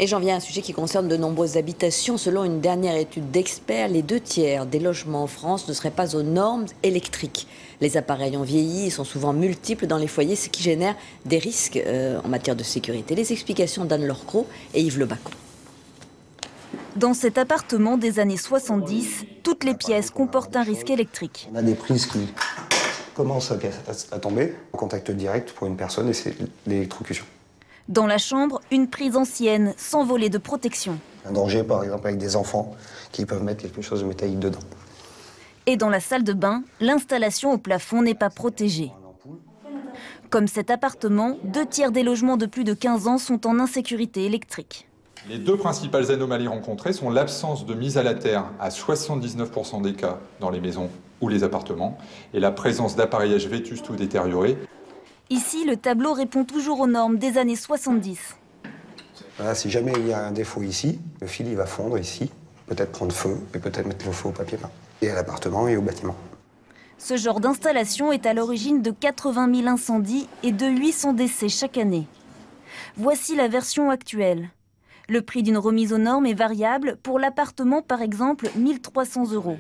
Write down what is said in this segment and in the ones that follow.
Et j'en viens à un sujet qui concerne de nombreuses habitations. Selon une dernière étude d'experts, les 2/3 des logements en France ne seraient pas aux normes électriques. Les appareils ont vieilli et sont souvent multiples dans les foyers, ce qui génère des risques en matière de sécurité. Les explications d'Anne-Laure Cros et Yves Le Bacon. Dans cet appartement des années 70, toutes les pièces comportent un risque électrique. On a des prises qui commencent à tomber en contact direct pour une personne et c'est l'électrocution. Dans la chambre, une prise ancienne, sans volet de protection. Un danger, par exemple, avec des enfants qui peuvent mettre quelque chose de métallique dedans. Et dans la salle de bain, l'installation au plafond n'est pas protégée. Comme cet appartement, 2/3 des logements de plus de 15 ans sont en insécurité électrique. Les deux principales anomalies rencontrées sont l'absence de mise à la terre à 79% des cas dans les maisons ou les appartements et la présence d'appareillage vétustes ou détériorés. Ici, le tableau répond toujours aux normes des années 70. Voilà, si jamais il y a un défaut ici, le fil il va fondre ici, peut-être prendre feu et peut-être mettre le feu au papier peint. Et à l'appartement et au bâtiment. Ce genre d'installation est à l'origine de 80 000 incendies et de 800 décès chaque année. Voici la version actuelle. Le prix d'une remise aux normes est variable. Pour l'appartement, par exemple, 1 300 €.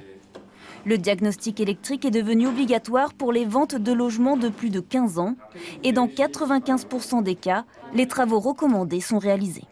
Le diagnostic électrique est devenu obligatoire pour les ventes de logements de plus de 15 ans. Et dans 95% des cas, les travaux recommandés sont réalisés.